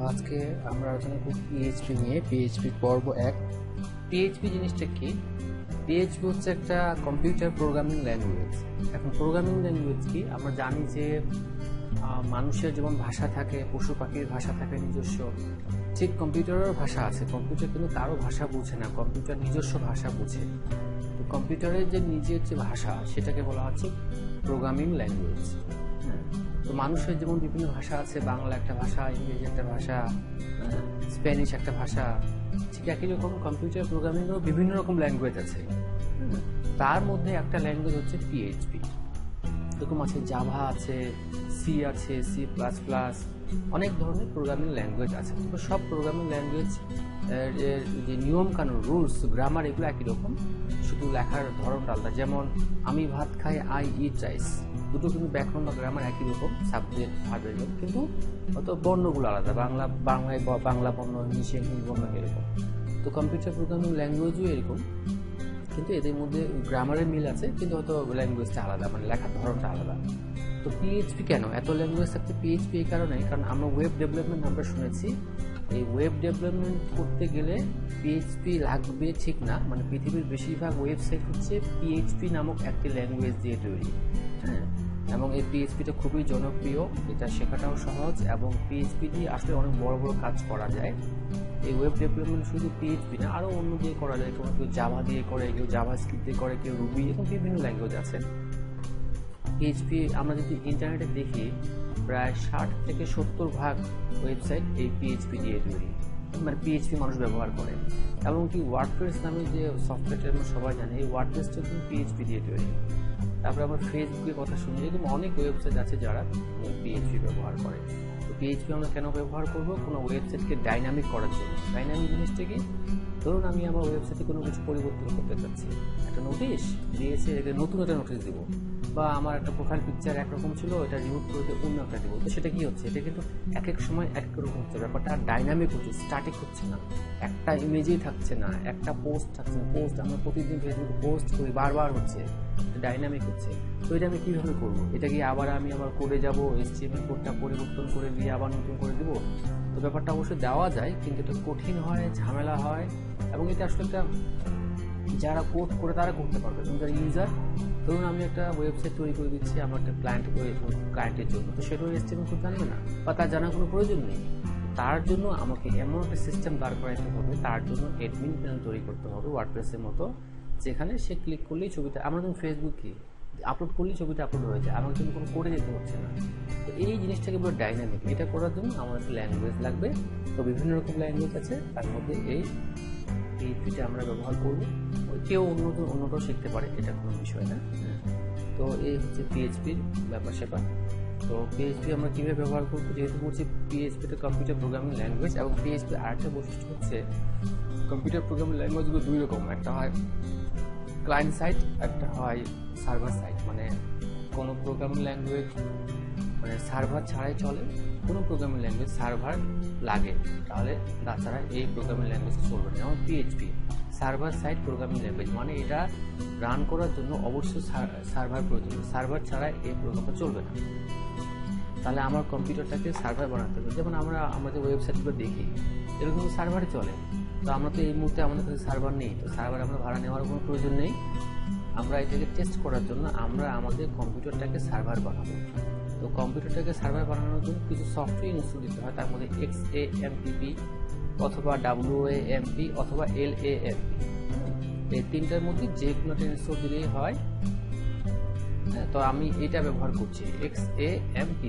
আজকে আমরা আলোচনা করব পিএইচপি নিয়ে। পিএইচপি পর্ব 1। পিএইচপি জিনিসটা কি? পিএইচপি হচ্ছে একটা কম্পিউটার প্রোগ্রামিং ল্যাঙ্গুয়েজ। এখন প্রোগ্রামিং ল্যাঙ্গুয়েজ কি? আমরা জানি যে মানুষের যেমন ভাষা থাকে, পশু পাখির ভাষা থাকে নিজস্ব, ঠিক কম্পিউটারের ভাষা আছে। কম্পিউটার কিন্তু কারো ভাষা বুঝে না, কম্পিউটার নিজস্ব ভাষা বুঝে। তো কম্পিউটারের যে নিজের যে ভাষা সেটাকে বলা হচ্ছে প্রোগ্রামিং ল্যাঙ্গুয়েজ। তো মানুষের যেমন বিভিন্ন ভাষা আছে, বাংলা একটা ভাষা, ইংরেজি একটা ভাষা, স্প্যানিশ একটা ভাষা, ঠিক একই রকম কম্পিউটার প্রোগ্রামিংয়েরও বিভিন্ন রকম ল্যাঙ্গুয়েজ আছে। তার মধ্যে একটা ল্যাঙ্গুয়েজ হচ্ছে পিএইচপি। এরকম আছে জাভা আছে, সি আছে, সি প্লাস প্লাস, অনেক ধরনের প্রোগ্রামিং ল্যাঙ্গুয়েজ আছে। তো সব প্রোগ্রামিং ল্যাঙ্গুয়েজ যে নিয়ম কানুন, রুলস, গ্রামার এগুলো একই রকম, শুধু লেখার ধরনটা আলাদা। যেমন আমি ভাত খাই, আই ইট রাইস, দুটো কিন্তু ব্যাকরণ বা গ্রামার একই রকম, সাবজেক্ট ভার্বের, কিন্তু অত বর্ণগুলো আলাদা। বাংলায় বাংলা বর্ণ, ইংলিশে ইংলিশ বর্ণ এরকম। তো কম্পিউটার প্রোগ্রামিং ল্যাঙ্গুয়েজও এরকম, কিন্তু এদের মধ্যে গ্রামারের মিল আছে, কিন্তু হয়তো ল্যাঙ্গুয়েজটা আলাদা, মানে লেখার ধরনটা আলাদা। তো পিএইচপি কেন এত ল্যাঙ্গুয়েজ থাকতে? পিএইচপি এই কারণে, কারণ আমরা ওয়েব ডেভেলপমেন্ট আমরা শুনেছি, এই ওয়েব ডেভেলপমেন্ট করতে গেলে পিএইচপি লাগবে ঠিক না, মানে পৃথিবীর বেশিরভাগ ওয়েবসাইট হচ্ছে পিএইচপি নামক একটি ল্যাঙ্গুয়েজ দিয়ে তৈরি। হ্যাঁ, এবং এই পিএইচপিটা খুবই জনপ্রিয়, এটা শেখাটাও সহজ, এবং পিএইচপি দিয়ে আসলে অনেক বড় বড় কাজ করা যায়। এই ওয়েব ডেভেলপমেন্ট শুধু পিএইচপি না, আরও অন্য দিয়ে করা যায়। কেউ জাভা দিয়ে করে, কেউ জাভা স্ক্রিপ্ট দিয়ে করে, কেউ রুবি, এরকম বিভিন্ন ল্যাঙ্গুয়েজ আছে। পিএইচপি আমরা যদি ইন্টারনেটে দেখি, প্রায় 60 থেকে 70% ওয়েবসাইট এই পিএইচপি দিয়ে তৈরি, মানে পিএইচপি মানুষ ব্যবহার করে। এমনকি ওয়ার্ডপ্রেস নামে যে সফটওয়্যারটা আমরা সবাই জানি, এই ওয়ার্ডপ্রেসটা কিন্তু পিএইচপি দিয়ে তৈরি। তারপরে আমরা ফেসবুকের কথা শুনি, এরকম অনেক ওয়েবসাইট আছে যারা পিএইচপি ব্যবহার করে। তো পিএইচপি আমরা কেন ব্যবহার করব? কোনো ওয়েবসাইটকে ডাইনামিক করার জন্য। ডাইনামিক জিনিসটা কি? ধরুন আমি আমার ওয়েবসাইটে কোনো কিছু পরিবর্তন করতে চাচ্ছি, একটা নোটিশ দিয়েছে, এটা নতুন একটা নোটিশ দিব, বা আমার একটা প্রোফাইল পিকচার একরকম ছিল, এটা রিমুভ করে অন্য একটা দেবো। তো সেটা কি হচ্ছে? এটা কিন্তু এক এক সময় এক এক রকম হচ্ছে, ব্যাপারটা ডাইনামিক হচ্ছে, স্ট্যাটিক হচ্ছে না, একটা ইমেজেই থাকছে না, একটা পোস্ট থাকছে না। পোস্ট আমরা প্রতিদিন ফেসবুকে পোস্ট করি, বারবার হচ্ছে, ডাইনামিক হচ্ছে। তো এটা আমি কীভাবে করবো? এটা কি আবার আমি আবার কোডে যাবো, HTML কোডটা পরিবর্তন করে দিয়ে আবার নতুন করে দেবো? তো ব্যাপারটা অবশ্যই দেওয়া যায়, কিন্তু এটা কঠিন হয়, ঝামেলা হয়, এবং এটা আসলে একটা যারা কোড করে তারা করতে পারবে। এবং যারা ইউজার, ধরুন আমি একটা ওয়েবসাইট তৈরি করে দিচ্ছি আমার একটা ক্লায়েন্টের জন্য, তো সেটাও HTML কোড জানবে না, বা তার জানার কোনো প্রয়োজন নেই। তার জন্য আমাকে এমন একটা সিস্টেম দাঁড় করাইতে হবে, তার জন্য অ্যাডমিন প্যানেল তৈরি করতে হবে ওয়ার্ডপ্রেসের মতো, যেখানে সে ক্লিক করলেই ছবিটা, আমরা যখন ফেসবুকে আপলোড করলেই ছবিটা আপলোড হয়ে যায়, আমাকে কিন্তু কোনো কোডে যেতে হচ্ছে না। তো এই জিনিসটাকে বলে ডাইনামিক। এটা করার জন্য আমার একটা ল্যাঙ্গুয়েজ লাগবে। তো বিভিন্ন রকম ল্যাঙ্গুয়েজ আছে, তার মধ্যে এই পিএইচপিটা আমরা ব্যবহার করব। কেউ অন্যটাও শিখতে পারে, এটা কোনো বিষয় না। তো এই হচ্ছে পিএইচপির ব্যাপার স্যাপার। তো পিএইচপি আমরা কীভাবে ব্যবহার করবো? যেহেতু বলছি পিএইচপিটা কম্পিউটার প্রোগ্রামিং ল্যাঙ্গুয়েজ, এবং পিএইচপির আরেকটা বৈশিষ্ট্য হচ্ছে কম্পিউটার প্রোগ্রামিং ল্যাঙ্গুয়েজগুলো দুই রকম, একটা হয় ক্লায়েন্ট সাইড, একটা হয় সার্ভার সাইড। মানে কোনো প্রোগ্রামিং ল্যাঙ্গুয়েজ মানে সার্ভার ছাড়াই চলে, কোনো প্রোগ্রামিং ল্যাঙ্গুয়েজ সার্ভার লাগে, তাহলে তাছাড়া এই প্রোগ্রামিং ল্যাঙ্গুয়েজ চলবে না। যেমন PHP server side programming language, মানে এটা রান করার জন্য অবশ্যই সার্ভার প্রয়োজন, সার্ভার ছাড়া এই প্রোগ্রামটা চলবে না। তাহলে আমার কম্পিউটারটাকে সার্ভার বানাতে হবে। যেমন আমরা যে ওয়েবসাইটগুলো দেখি, এরকম সার্ভারে চলে। তো আমরা তো এই মুহূর্তে আমাদের কাছে সার্ভার নেই, তো সার্ভার আমরা ভাড়া নেওয়ার কোনো প্রয়োজন নেই। আমরা এটাকে টেস্ট করার জন্য আমরা আমাদের কম্পিউটারটাকে সার্ভার বানাবো। তো কম্পিউটারটাকে সার্ভার বানানোর জন্য কিছু সফটওয়্যার ইনস্টল দিতে হয়, তার মধ্যে XAMPP অথবা WAMP অথবা LAMP, এই তিনটার মধ্যে যে কোনো একটা ইনস্টল দিলেই হয়। তো আমি এটা ব্যবহার করছি, XAMPP।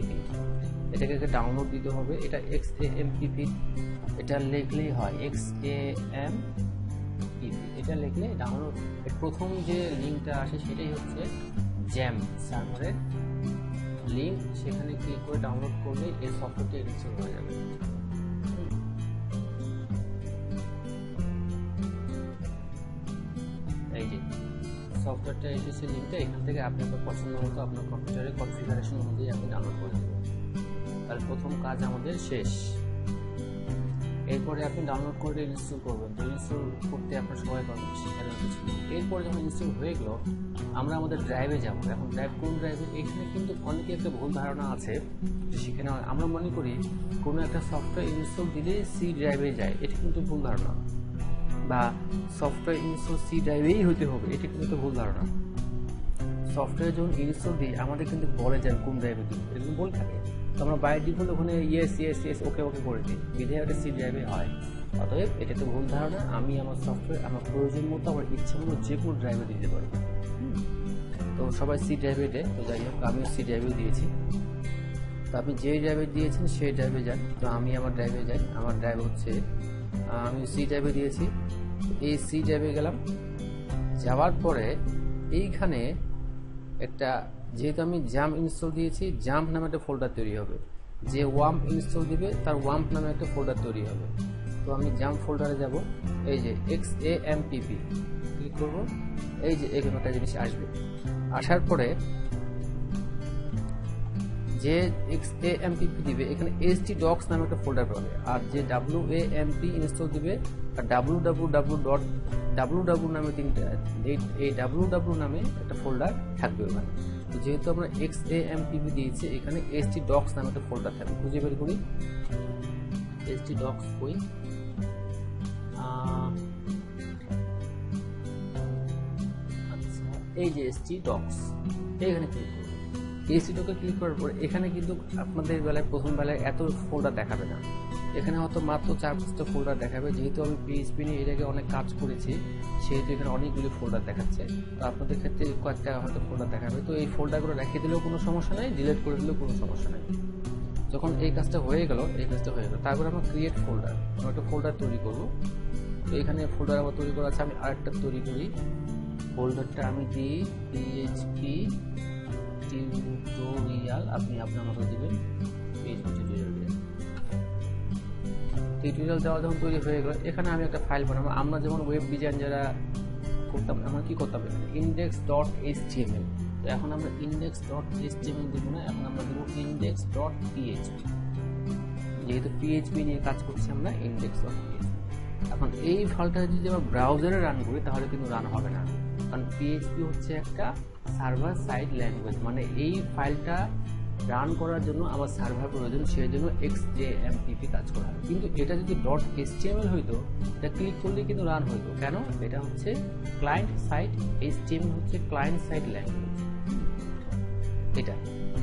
এটাকে ডাউনলোড দিতে হবে, এটা XAMPP, এটা লিখলেই হয় XAMPP, এটা লিখলে ডাউনলোড। প্রথম যে লিঙ্কটা আসে সেটাই হচ্ছে জ্যাম সার্ভারের লিঙ্ক, সেখানে ক্লিক করে ডাউনলোড করলে এই সফটওয়্যারটি ইনস্টল হয়ে যাবে। এই যে সফটওয়্যারটা এসেছে লিঙ্কটা, এখান থেকে আপনি আপনার পছন্দ মতো আপনার কম্পিউটারের কনফিগারেশন অনুযায়ী আপনি ডাউনলোড করে দেবেন। তাহলে প্রথম কাজ আমাদের শেষ। এরপরে আপনি ডাউনলোড করে ইনস্টল করবেন। তো ইনস্টল করতে আপনার সময় পাবেন, সেখানে কিছু। এরপরে যখন ইনস্টল হয়ে গেল, আমরা আমাদের ড্রাইভে যাব। এখন ড্রাইভ কোন ড্রাইভে? এখানে কিন্তু অনেকে একটা ভুল ধারণা আছে যে সেখানে আমরা মনে করি কোনো একটা সফটওয়্যার ইনস্টল দিলে সি ড্রাইভে যায়। এটা কিন্তু ভুল ধারণা। বা সফটওয়্যার ইনস্টল সি ড্রাইভেই হতে হবে, এটা কিন্তু একটা ভুল ধারণা। সফটওয়্যার যখন ইনস্টল দিই আমাদের কিন্তু বলে যান কোন ড্রাইভে দিব, এরকম বলে থাকে। তো আমরা বাই ডিফল্ট ওখানে ইয়েস ইয়েস ইয়েস ওকে ওকে করে দিই, বিধায় ওটা সি ড্রাইভে হয়। অতএব এটা একটা ভুল ধারণা। আমি আমার সফটওয়্যার আমার প্রয়োজন মতো, আমার ইচ্ছা মতো যে কোনো ড্রাইভে দিতে পারি। তো সবাই সি ড্রাইভে দেয়, তো যাই হোক আমিও সি ড্রাইভে দিয়েছি। তো আপনি যে ড্রাইভে দিয়েছেন সেই ড্রাইভে যান। তো আমি আমার ড্রাইভে যাই, আমার ড্রাইভ হচ্ছে আমি সি ড্রাইভে দিয়েছি। এই সি ড্রাইভে গেলাম, যাওয়ার পরে এইখানে একটা, যেহেতু আমি জাম্প ইনস্টল দিয়েছি, জাম্প নামে একটা ফোল্ডার তৈরি হবে। যে ওয়াম্প ইনস্টল দিবে তার ওয়াম্প নামে একটা ফোল্ডার তৈরি হবে। তো আমি জাম্প ফোল্ডারে যাব, এই যে XAMPP ক্লিক করব, এই যে এখানে একটা জিনিস আসবে। আসার পরে যে XAMPP দিবে এখানে htdocs নামে একটা ফোল্ডার পাবে। আর যে WAMP ইনস্টল দিবে আর www নামে তিনটা, এই www নামে একটা ফোল্ডার থাকবে ওখানে। তো যেহেতু আমরা XAMPP দিয়েছি, এখানে htdocs নামে একটা ফোল্ডার থাকবে। খুঁজে বের করি htdocs কই। আচ্ছা, এই যে htdocs, এখানে ক্লিক করব। htdocs ক্লিক করার পর এখানে কিন্তু আপনাদের বেলায় প্রথম বেলায় এত ফোল্ডার দেখাবে না, এখানে হয়তো মাত্র 4-5টা ফোল্ডার দেখাবে। যেহেতু আমি PHP নিয়ে এর আগে অনেক কাজ করেছি, সেহেতু এখানে অনেকগুলি ফোল্ডার দেখাচ্ছে। তো আপনাদের ক্ষেত্রে কয়েকটা হয়তো ফোল্ডার দেখাবে। তো এই ফোল্ডারগুলো রেখে দিলেও কোনো সমস্যা নেই, ডিলিট করে দিলেও কোনো সমস্যা নেই। যখন এই কাজটা হয়ে গেল, তারপর আমরা ক্রিয়েট ফোল্ডার, আমরা একটা ফোল্ডার তৈরি করব। তো এখানে ফোল্ডার আমার তৈরি করা আছে, আমি আরেকটা তৈরি করি। ফোল্ডারটা আমি দিই PHP টিউটোরিয়াল, আপনি আপনার মতো দিবেন PHP টিউটোরিয়াল দেওয়া যখন তৈরি হয়ে গেল, এখানে আমি একটা ফাইল বানাবো। আমরা যেমন ওয়েব ডিজাইন যারা করতাম, আমরা কি করতাম, এখানে index.html। তো এখন আমরা index.html দিব না, এখন আমরা দেবো index.php। যেহেতু PHP নিয়ে কাজ করছি আমরা, index.php। এখন এই ফাইলটা যদি আমরা ব্রাউজারে রান করি তাহলে কিন্তু রান হবে না, কারণ PHP হচ্ছে একটা সার্ভার সাইড ল্যাঙ্গুয়েজ। মানে এই ফাইলটা রান করার জন্য আমার সার্ভার প্রয়োজন, সেই জন্য XAMPP কাজ করা হয়। কিন্তু এটা যদি .html হইতো, এটা ক্লিক করলে কিন্তু রান হইতো। কেন? এটা হচ্ছে ক্লায়েন্ট সাইড, HTML হচ্ছে ক্লায়েন্ট সাইড ল্যাঙ্গুয়েজ।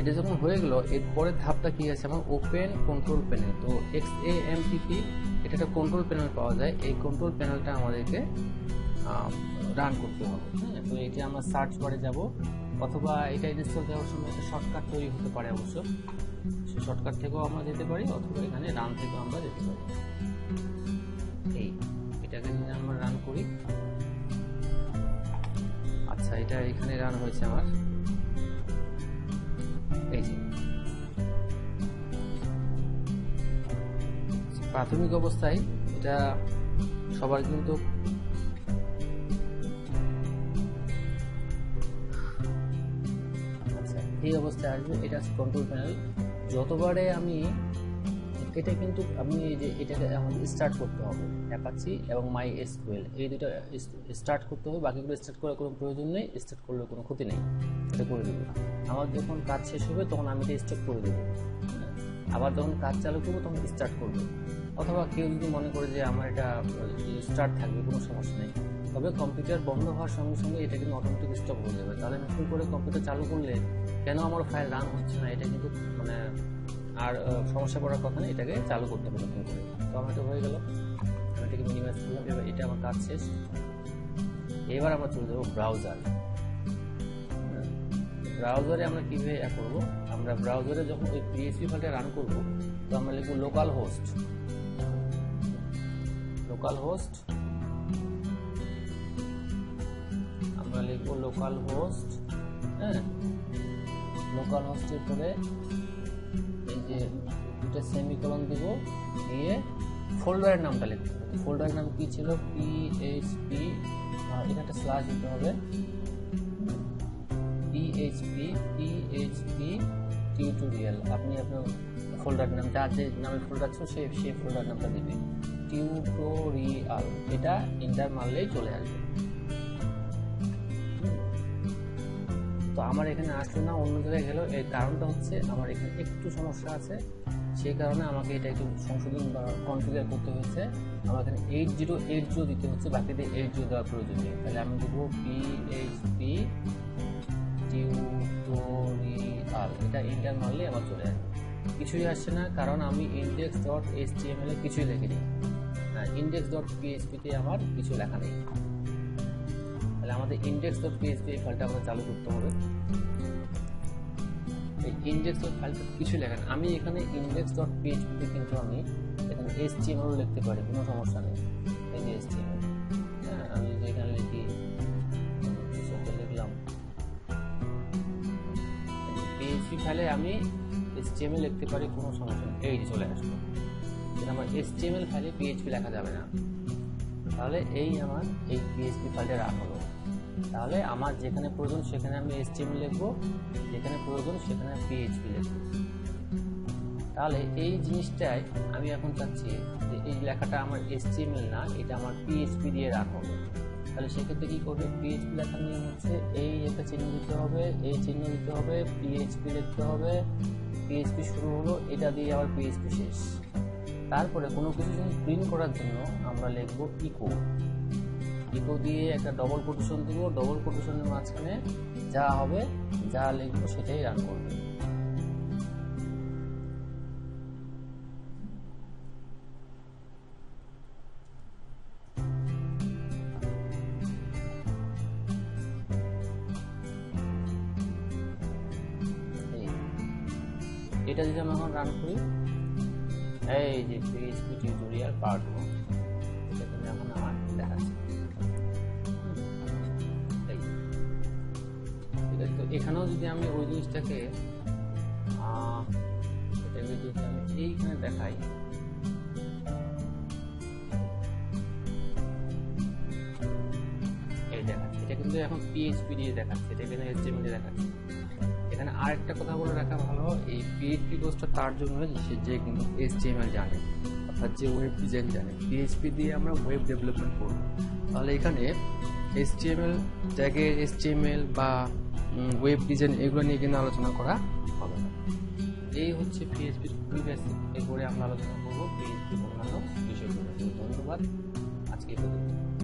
এটা যখন হয়ে গেল, এরপরের ধাপটা কি আছে আমার, ওপেন কন্ট্রোল প্যানেল। তো XAMPP এটা একটা কন্ট্রোল প্যানেল পাওয়া যায়, এই কন্ট্রোল প্যানেলটা আমাদেরকে রান করতে হবে। হ্যাঁ, তো এটা আমরা সার্চ বারে যাব, অথবা এটা ইনস্টল দেওয়ার সময় একটা শর্টকাট তৈরি হতে পারে অবশ্য, সেই শর্টকাট থেকেও আমরা যেতে পারি, অথবা এখানে রান থেকেও আমরা যেতে পারি। এটাকে যদি আমরা রান করি, আচ্ছা এটা এখানে রান হয়েছে আমার, এই যে প্রাথমিক অবস্থায় এটা সবার কিন্তু এই অবস্থায় আসবে। এটা হচ্ছে কন্ট্রোল প্যানেল। যতবারে আমি এটা কিন্তু আমি এই যে এটাকে আমাদের স্টার্ট করতে হবে, অ্যাপাচি এবং MySQL এই দুটো স্টার্ট করতে হবে। বাকিগুলো স্টার্ট করার কোনো প্রয়োজন নেই, স্টার্ট করলে কোনো ক্ষতি নেই, এটা করে দেবো। আমার যখন কাজ শেষ হবে তখন আমি এটা স্টপ করে দেবো, আবার যখন কাজ চালু করবো তখন স্টার্ট করবো। অথবা কেউ যদি মনে করে যে আমার এটা স্টার্ট থাকবে, কোনো সমস্যা নেই। তবে কম্পিউটার বন্ধ হওয়ার সঙ্গে সঙ্গে এটা কিন্তু অটোমেটিক স্টপ হয়ে যাবে। তাহলে নতুন করে কম্পিউটার চালু করলে কেন আমার ফাইল রান হচ্ছে না, এটা কিন্তু মানে আর সমস্যা পড়ার কথা নেই, এটাকে চালু করতে হবে নতুন করে। তো আমার এটা হয়ে গেল, আমি এটাকে মিনিমাইজ করলাম। এবার এটা আমার কাজ শেষ। এবার আমরা চলে যাবো ব্রাউজার। ব্রাউজারে আমরা কীভাবে করব, আমরা ব্রাউজারে যখন ওই PHP ফাইলটা রান করব, তো আমরা লিখব লোকাল হোস্ট, আমরা লিখব লোকাল হোস্ট। হ্যাঁ, লোকাল হোস্টের পরে এই যে দুটো সেমিকোলন দিব, দিয়ে ফোল্ডারের নামটা লিখতে হবে। ফোল্ডারের নাম কি ছিল, PHP, এখানে একটা স্ল্যাশ দিতে হবে, PHP টিউটোরিয়াল। আপনি আপনার ফোল্ডার নাম, যার যে নামে ফোল্ডার ছিল সেই ফোল্ডার নামটা দিবেন। টিউটোরিয়াল, এটা এন্টার মারলেই চলে আসবে। তো আমার এখানে আসলো না, অন্য জায়গায় গেল। এর কারণটা হচ্ছে আমার এখানে একটু সমস্যা আছে, সেই কারণে আমাকে এটা একটু সংশোধন বা কনফিগার করতে হয়েছে। আমার এখানে 8080 দিতে হচ্ছে, বাকিতে 80 দেওয়ার প্রয়োজন নেই। তাহলে আমি দেবো PHP টিউটোরিয়াল, এটা এন্টার মারলে আমার চলে আসবে। কিছুই আসছে না, কারণ আমি index.html এ কিছুই লিখিনি, index.php তে আমার কিছু লেখা নেই। তাহলে আমাদের index.php এই ফাইলটা আমরা চালু করতে হবে। এই index.ফাইলটা কিছু লেখা নেই, আমি এখানে index.php তে কিন্তু আমি এখানে html লিখতে পারি, কোনো সমস্যা নেই। এই যে html, আমি এখানে লিখি, লিখলাম PHP ফাইলে আমি HTML লিখতে পারি, কোনো সমস্যা নেই। এই চলে আসলো, কিন্তু আমার HTML ফাইলে PHP লেখা যাবে না। তাহলে এই আমার এই PHP ফাইলটা রাখা হলো। তাহলে আমার যেখানে প্রয়োজন সেখানে আমি HTML লিখবো, যেখানে প্রয়োজন সেখানে PHP লিখবো। তাহলে এই জিনিসটাই আমি এখন চাচ্ছি যে এই লেখাটা আমার HTML না, এটা আমার PHP দিয়ে রাখা হবে। তাহলে সেক্ষেত্রে কি করবে, PHP লেখার নিয়ম হচ্ছে এই একটা চিহ্ন দিতে হবে, এই চিহ্ন দিতে হবে, PHP লিখতে হবে, PHP শুরু হলো, এটা দিয়ে আবার PHP শেষ। তারপরে কোনো কিছু যদি প্রিন্ট করার জন্য আমরা লিখবো ইকো দিয়ে একটা ডবল কোটেশন দিব, ডবল কোটেশনের মাঝখানে যা হবে, যা লিখবো সেটাই রান করবে। এটা যদি আমি এখন রান করি, এই যে PHP টিউটোরিয়াল পার্ট 1 এখানে এখন আমার দেখাচ্ছে। ঠিক আছে, তো এখানেও যদি আমি ওই জিনিসটাকে যদি আমি এইখানে দেখাই, এই দেখাচ্ছে, এটা কিন্তু এখন PHP দিয়ে দেখাচ্ছে, এটা এখানে HTML দিয়ে দেখাচ্ছে। এখানে আরেকটা কথা বলে রাখা ভালো, এই PHP কোর্সটা তার জন্য যে কিন্তু HTML জানে, অর্থাৎ যে ওয়েব ডিজাইন জানে। PHP দিয়ে আমরা ওয়েব ডেভেলপমেন্ট করব, তাহলে এখানে HTML ট্যাগের HTML বা ওয়েব ডিজাইন এগুলো নিয়ে কিন্তু আলোচনা করা হবে না। এই হচ্ছে PHP খুবই বেসিক। এরপরে আমরা আলোচনা করবো PHP অন্যান্য বিষয়গুলো। ধন্যবাদ, আজকে এই পর্যন্ত।